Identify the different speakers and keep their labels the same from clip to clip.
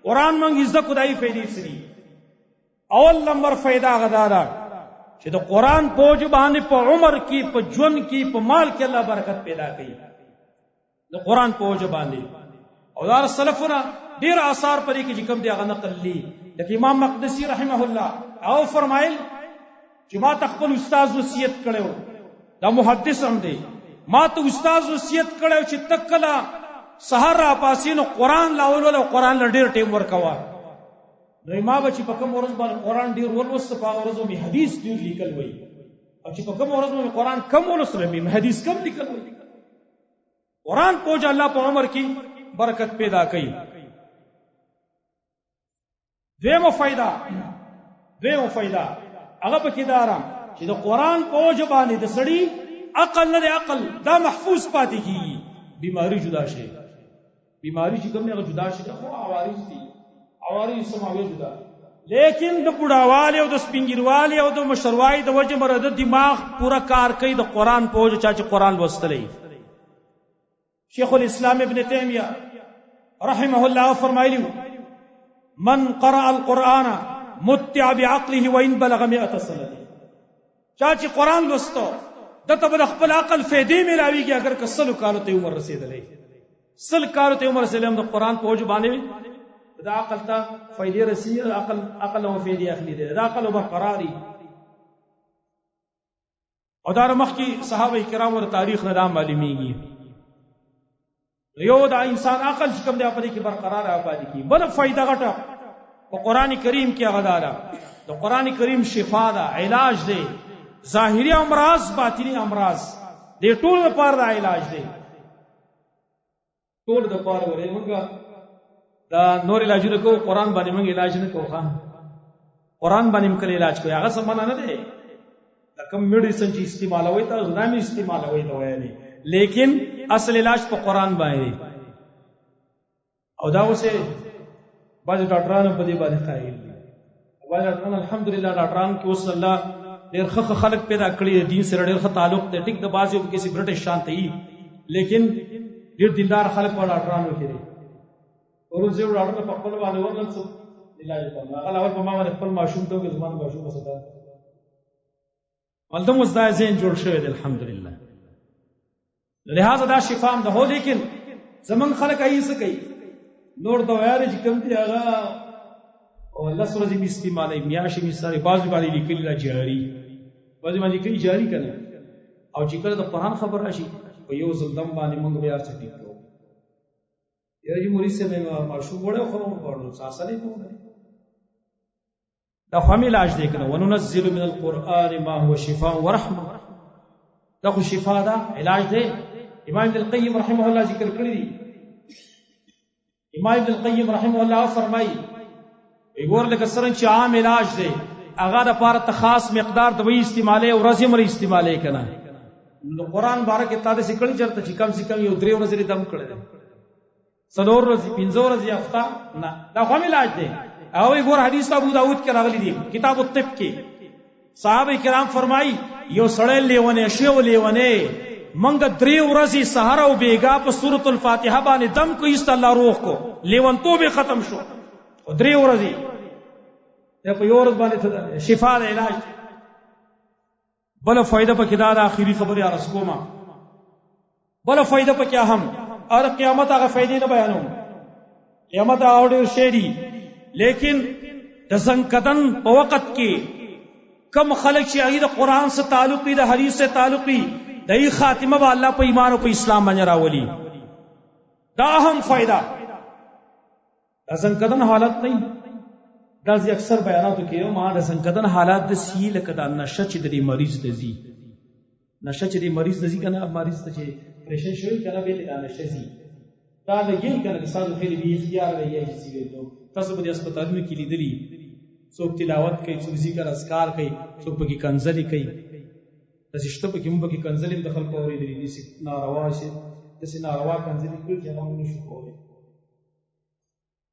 Speaker 1: قرآن منگ ازدہ کدائی فیدی سری اول نمبر فیدہ غدارا چې د قرآن پوج باندې په عمر کې په جون کې په مال کې الله برکت پیدا کوي د قرآن پوج باندې او دار سلفنا ډیر آثار پرې کې چې کوم دی هغه نقل لی لکه امام مقدسی رحمه الله او فرمایل چې ما خپل استاد وصیت کړو دا محدث هم دی ما ته استاد وصیت کړو چې تکلا سحر را پاسینو قرآن لاول ول قرآن لډیر ټیم ورکوا نو ما به چې په کوم ورځ باندې قرآن ډیر ولوست په ورځو می حدیث ډیر لیکل وای او چې په کوم ورځ باندې قرآن کم ولوست می حدیث کم لیکل وای قرآن پوج الله په عمر کې برکت پیدا کوي دیمه فائدہ هغه پکې دارا چې د قرآن پوج باندې د سړی عقل نه عقل دا محفوظ پاتې کیږي بیماری جدا شي بیماری چې کوم نه جدا شي خو عوارض دي عوارض سماوي جدا لیکن د بډاواله او د سپینګیرواله او د مشروعي د وجه مرده دماغ پورا کار کوي د قرآن پوج چا چې قرآن لوستلې شیخ الاسلام ابن تیمیہ رحمه الله فرمایلی من قرأ القرآن متع بعقله وان بلغ 100 سنه چا چې قرآن لوستو دته بل خپل عقل فائدې ملاويږي اگر کسلو کالو ته عمر رسیدلې سل کالو ته عمر رسیدلې د قرآن پوج باندې دا عقل ته فائدې رسیدي عقل او فائدې اخلي دي دا عقل برقراري او دا مخکي صحابه کرام ور تاریخ نه دا معلومیږي یو دا انسان عقل چې کوم دی په دې کې برقرار آبادی کی بل فائدہ غټه او قران کریم کې هغه دارا د قران کریم شفا دا علاج دی ظاهری امراض باطنی امراض دې ټول لپاره دا علاج دی ټول د پاره ورې موږ دا نور علاجونه کو قران باندې موږ علاج نه کوو قران باندې موږ علاج کوو هغه سمانه نه دی دا کوم میډیسن چې استعمالوي ته غنامي استعمالوي ته وایي لیکن اصل علاج په قرآن باندې او دا اوسه بعض ډاکټرانو په دې باندې قائل دي بعض ډاکټران الحمدلله ډاکټران کې اوس الله ډېر ښه خلک پیدا کړی دین سره ډېر ښه تعلق دی ټیک د بعضو کې سي برټش شانته ای لیکن ډېر دیندار خلک په ډاکټرانو کې دي ورو زه ډاکټر په خپل باندې ورنل څه علاج کوم هغه اول په ما باندې خپل ماشوم ته کې زمانه ماشوم وسدا ولته مزدا زین جوړ شوی دی الحمدلله لہذا دا شفام ده هو لیکن زمون خلق ایسه کوي نور دا وایي چې کوم دی هغه او الله سره دې استعمالي میاشي مثال بعضی باندې لیکل لا جاری بعضی باندې لیکل جاری کړي او چې کله د قرآن خبر راشي په یو زلدم باندې موږ بیا څه کوو یوه مریض سے مې ماشوم وړو خو ورو ساسلې کوو دا هم علاج دی کنه وننزل من القرآن ما هو شفاء ورحمه دا خو شفا دا علاج دی امام ابن القیم رحمه الله ذکر کړی دی امام ابن القیم رحمه الله فرمایي ایګور لکه څنګه چې عام علاج دی هغه د پاره خاص مقدار دوی استعمالي او ورځې مری استعمالي کنه نو قرآن بارکه تاسو سکړی چرته چې کم سے کم یو 3 ورځې دم کړی څلور ورځې 15 ورځې هفته نه دا خو علاج دی او ایګور حدیث ابو داود کې راغلی دی کتاب الطب کې صحابه کرام فرمایي یو سړی لیونه شیو لیونه منګ 3 ورځې سحر او بیګا په سورۃ الفاتحه باندې دم کو است الله روح کو لیون تو به ختم شو او 3 ورځې دا په یو ورځ باندې شفا د علاج بل فائدہ پکې دا اخیری خبره ارس کوما بل فائدہ پکې اهم اور قیامت هغه فائدې نه بیانوم قیامت هغه ډېر شېری لیکن د زنکدن په وخت کې کم خلق چې هغه د قرآن سره تعلق دي د حدیث سره تعلق دي دای خاتمه به الله په ایمان او په اسلام باندې راولي دا اهم فائدہ ځنکدن حالت نه دا زی اکثر بیاناتو کې ما د ځنکدن حالات د سیل کده نشه چې د مریض دزي نشه چې د مریض دزي کنه مریض ته چې پریشن شوی کنه به د نشه زی دا لګین کنه د ساده خېل به اختیار لري چې ویلو تاسو په هسپتالونو کې لیدلی څوک تلاوت کوي څوک ذکر اذکار کوي څوک پکې کنځلي کوي د شته پکې موږ پکې کنځلي د خلکو اورېدلې دي ناروا شي د سي ناروا کنځلي کوي چې موږ نشو کولای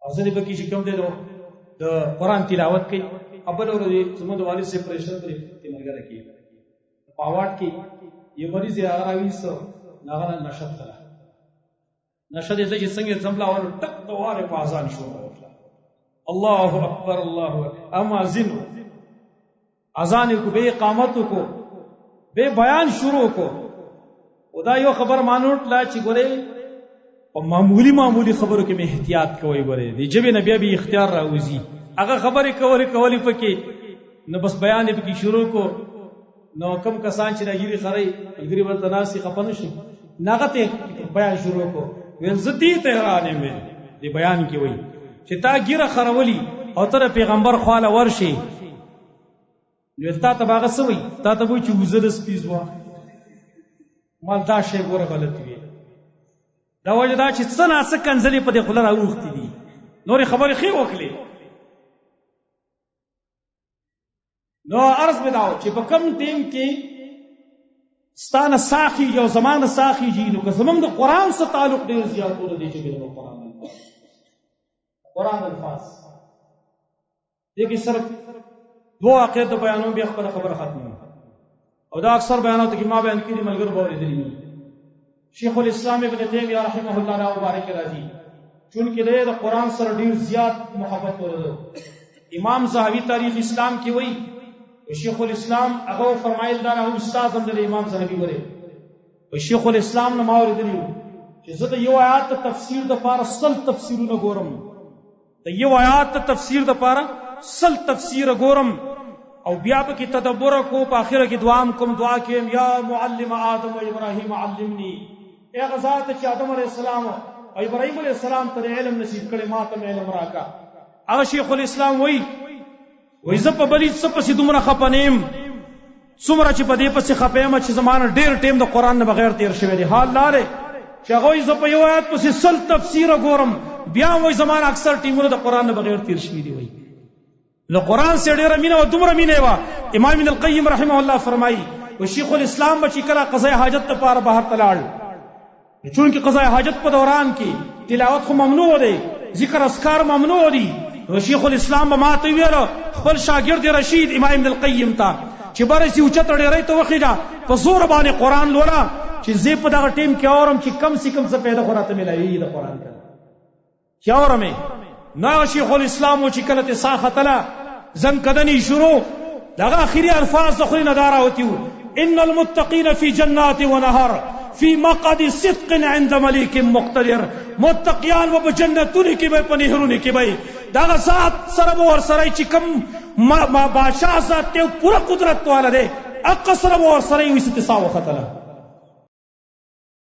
Speaker 1: اصلي پکې چې کوم دی د قرآن تلاوت کوي ابل ورځي زموږ د والد سے پریشر پرې تیمرګه کوي پاوات کې یو مریض راوي سو ناغه نشد نشه دې چې څنګه څملا ور ټک دواره په اذان شو اللہ اکبر اللہ اکبر. اما ازن اذان کو بے اقامت کو بے بیان شروع کو خدا یو خبر مانوٹ لا چې ګوره په معمولی خبرو کې مې احتیاط کوئ. ګوره دی جبه نبی ابي اختیار راوځي هغه خبرې کولی پکې نو بس بیان یې پکې شروع کو نو کم کسان چې راګيري خړی ګری ورته ناسي خپنه شي ناغته بیان شروع کو ول زدي تهرانه مې دی بیان کې وای چې تا ګیره خرولی او تر پیغمبر خواله ورشي نو تا ته باغ سوي تا ته وای چې وزر سپیزوا مال دا شی ګوره غلط وی دا وجه دا چې څنګه څه کنځلې په دې خلل راوختي دي نورې خبرې خې وکړي. نو عرض بداو چې په کم ټیم کې ستانه ساخي یو زمانه ساخي جی نو که زمونږ د قران سره تعلق ډیر زیاتونه دي چې د قران الفاظ دغه صرف دوه عقیده بیانوم بیا خپل خبره ختمه او دا اکثر بیانات کې ما بیان کړي ملګر به ورېدلی شیخ الاسلام ابن تیمیہ رحمه الله تعالی مبارک راضي چونکه د قران سره ډیر زیات محبت ورته. امام زاهوی تاریخ اسلام کې وایي شیخ الاسلام هغه فرمایل دا هغه استاد هم د امام زاهوی وره شیخ الاسلام نو ما ورېدلی چې زه د یو آیات تفسیر د پاره سل تفسیرونه ګورم د یو آیات تفسیر د پاره سل تفسیر ګورم او بیا په کې تدبر کو په اخره کې دعام کوم دعا کوم یا معلم آدم و ابراهیم علمنی اے غزات چې آدم علیہ السلام او ابراهیم علیہ السلام ته علم نصیب کړي ما ته علم راکا. هغه شیخ الاسلام وای زه په بلی څه پسې دومره خپنیم څومره چې په دې پسې خپېم چې زمانه ډېر ټیم د قران نه بغیر تیر شوی دی. حال لاره چې هغه زه په یو آیات پسې سل تفسیر ګورم بیا وای زمانه اکثر ټیمونه د قران نه بغیر تیر شوی دی. وای نو قران سره ډېر مینه او دومره مینه وا. امام ابن القیم رحمه الله فرمایي او شیخ الاسلام بچی کړه قضاء حاجت لپاره بهر تلاړ چونکه قضاء حاجت په دوران کې تلاوت خو ممنوع دی ذکر اذکار ممنوع دي. شیخ الاسلام ما ته ویل خپل شاګرد رشید امام ابن القیم ته چې برسي او چتر ډېرې ته وخیدا په زور باندې قران لولا چې زه په دغه ټیم کې اورم چې کم سے کم څه پیدا خوراته ملایي د قران ته چې اورم نو شیخ الاسلام چې کله ته ساختلا زن کدنی شروع دغه اخیری الفاظ د خلینو داراوتیو ان المتقین فی جنات و نهر فی مقعد صدق عند ملیک مقتدر. متقیان و بجنتونی کی به پنهرونی کی به دغه ذات سره ور سره چې کوم ما بادشاہ ذات ته پوره قدرت والا دی اقصر ور سره وي ستساو خطلا